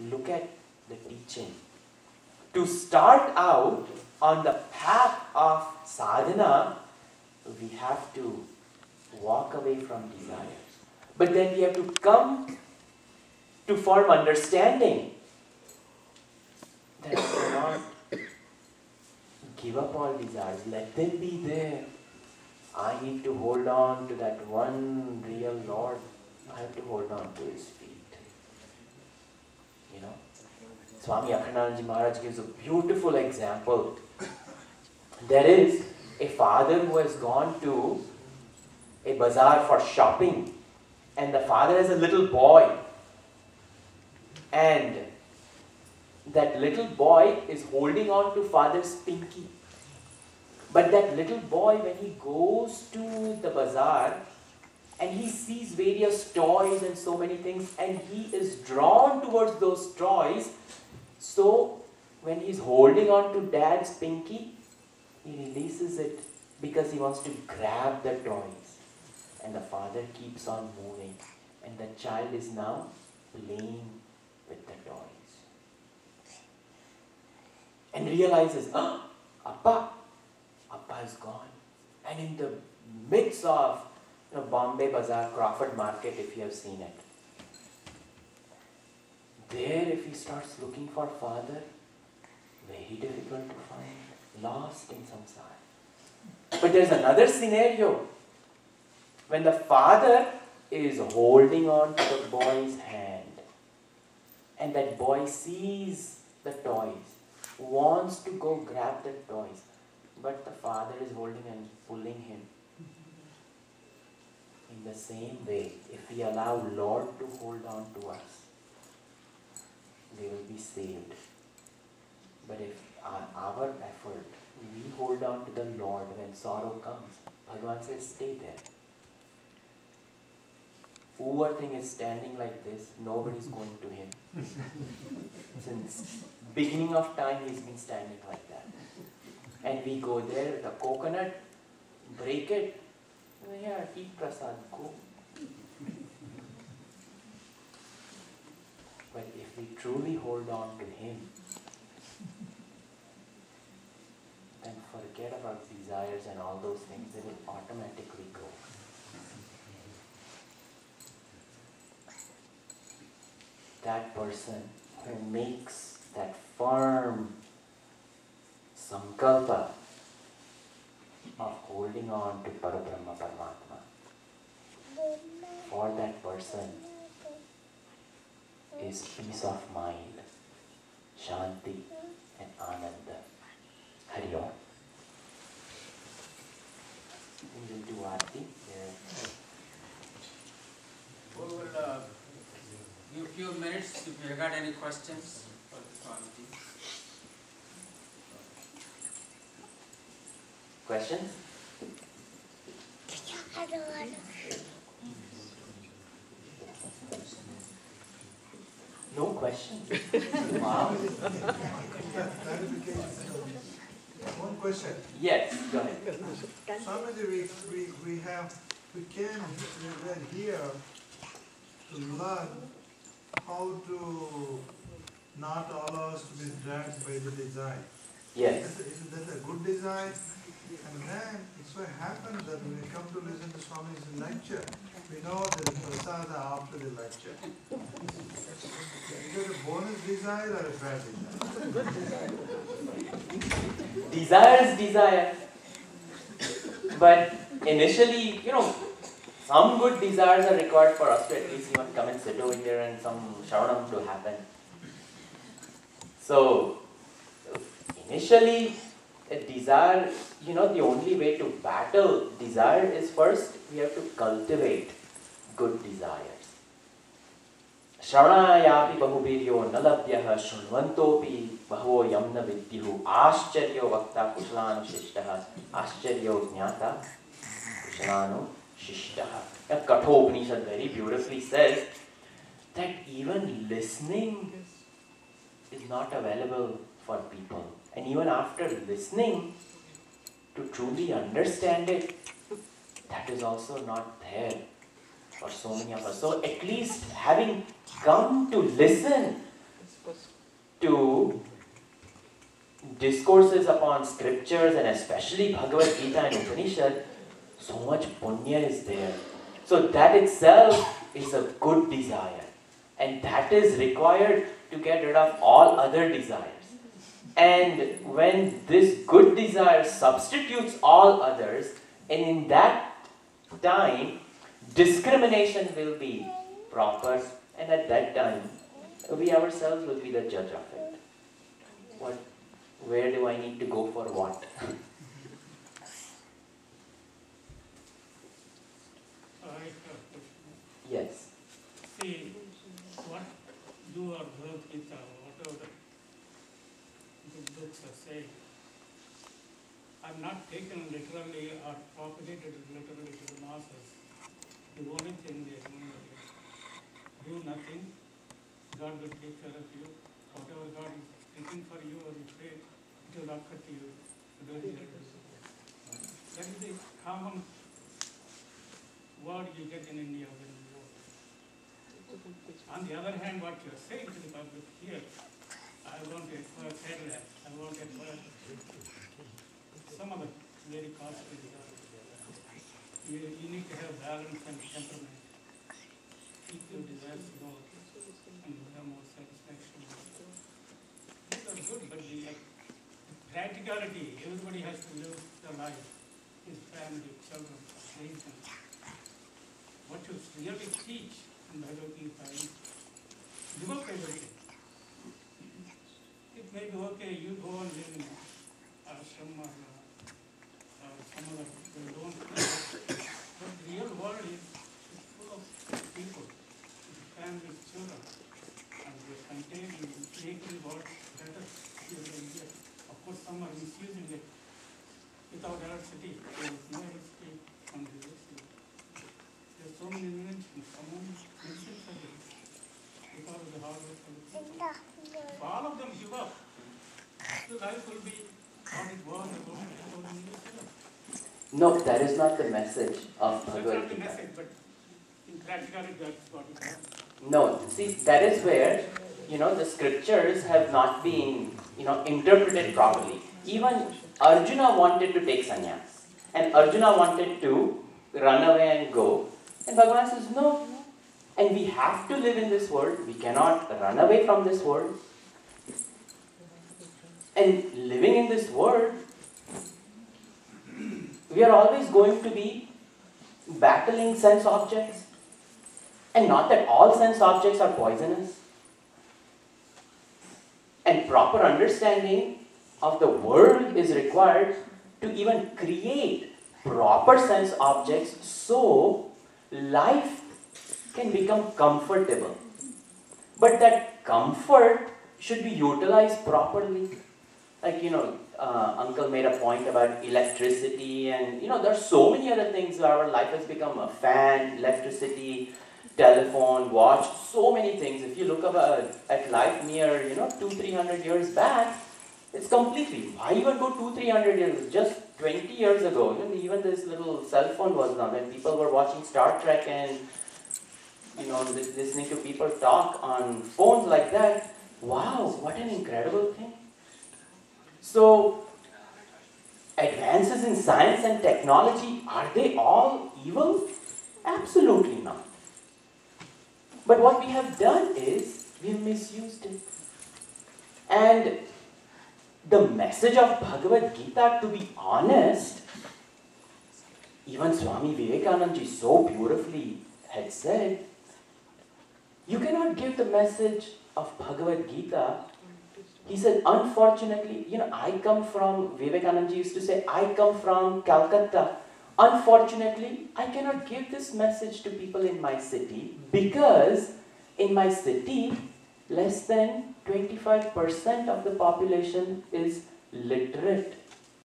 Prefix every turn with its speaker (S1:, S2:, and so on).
S1: look at the teaching. To start out on the path of sadhana, we have to walk away from desires. But then we have to come to firm understanding that we cannot give up all desires. Let them be there. I need to hold on to that one real Lord. I have to hold on to His feet. You know, Swami Akhandanji Maharaj gives a beautiful example. There is a father who has gone to a bazaar for shopping, and the father has a little boy, and that little boy is holding on to father's pinky. But that little boy, when he goes to the bazaar and he sees various toys and so many things, and he is drawn towards those toys, so when he's holding on to dad's pinky, he releases it because he wants to grab the toys. And the father keeps on moving, and the child is now playing with the toys. And realizes, Appa is gone. And in the midst of Bombay Bazaar, Crawford Market, if you have seen it, there if he starts looking for father, very difficult to find, lost in samsara. But there's another scenario when the father is holding on to the boy's hand, and that boy sees the toys, wants to go grab the toys, but the father is holding and pulling him. In the same way, if we allow Lord to hold on to us, they will be saved. But if our effort, we hold on to the Lord when sorrow comes, Bhagavan says, stay there. Poor thing is standing like this, nobody's going to him. Since beginning of time, he's been standing like that. And we go there with a coconut, break it, yeah, eat prasad, go. But if we truly hold on to Him, then forget about desires and all those things, they will automatically go. That person who makes that firm sankalpa of holding on to Parabrahma Paramatma, for that person is peace of mind, shanti and ananda. Hari Om. We will do Aarti.
S2: We will give a few minutes if you have got any questions for the Swamiji.
S1: Questions? No questions? Wow.
S3: One question.
S1: Yes, go ahead.
S3: Swamiji, we came here to learn how to not allow us to be dragged by the desire.
S1: Yes.
S3: Is that a good desire? And then it so happens that when we come to listen to Swami's lecture, we know there is prasada after the lecture. Is it a bonus desire or a bad desire?
S1: Desire is desire. But initially, some good desires are required for us to at least even come and sit over here and some shravanam to happen. So, initially, a desire, the only way to battle desire is first we have to cultivate good desires. Shravanayapi bahubiryo nalabhyaha shrunvantopi baho yamna vidyuhu ascharyo vakta kushalanu shishtaha ascharyo jnata kushalanu shishtaha. Kathopanishad very beautifully says that even listening is not available for people. And even after listening, to truly understand it, that is also not there for so many of us. So at least having come to listen, discourses upon scriptures and especially Bhagavad Gita and Upanishad, so much punya is there. So that itself is a good desire. And that is required to get rid of all other desires. And when this good desire substitutes all others, and in that time, discrimination will be proper, and at that time, we ourselves will be the judge of it. Where do I need to go for what? Yes.
S4: See, what you or Bhagavad-Gita, whatever the books are saying, are not taken literally or propagated literally to the masses. The only thing they remember is, do nothing, God will take care of you. Whatever God is thinking for you or you pray, it will occur to you. That is the common word you get in India when you go. On the other hand, what you are saying to the public here, I want to acquire Cadillac, I want to acquire some other very costly desires. You need to have balance and temperament. Keep your desires low and have more satisfaction. These are good, but the practicality, everybody has to live their life, his family, children, nation. What you really teach in Bhagavad Gita is give up everything. It may be okay, you go and live in ashram or some other, you don't but the real world is full of people, families, children, and they contain and making the world better here than here. Of course, some are misusing it. Without electricity, there is no electricity on the electricity. There are so many inventions, so many medicines are there because of the hard work of the people. If all of them give up, the life will be what it was about 2,000 years ago.
S1: No, that is not the message of Bhagavad
S4: That's not the
S1: Gita.
S4: message, but in practicality, that's what it happens.
S1: No, see, that is where, the scriptures have not been, interpreted properly. Even Arjuna wanted to take sannyas. And Arjuna wanted to run away and go. And Bhagavan says, no. And we have to live in this world. We cannot run away from this world. And living in this world, we are always going to be battling sense objects. And not that all sense objects are poisonous. And proper understanding of the world is required to even create proper sense objects so life can become comfortable. But that comfort should be utilized properly. Like, Uncle made a point about electricity and, there are so many other things where our life has become a fan, electricity, telephone, watch, so many things. If you look at life near, 200-300 years back, it's completely, why even go 200-300 years? Just 20 years ago, even this little cell phone was done when people were watching Star Trek and, listening to people talk on phones like that. Wow, what an incredible thing. So, advances in science and technology, are they all evil? Absolutely not. But what we have done is, we've misused it. And the message of Bhagavad Gita, to be honest, even Swami Vivekananda ji so beautifully had said, you cannot give the message of Bhagavad Gita. He said, unfortunately, I come from, Vivekananda ji used to say, I come from Calcutta. Unfortunately, I cannot give this message to people in my city because in my city, less than 25% of the population is literate.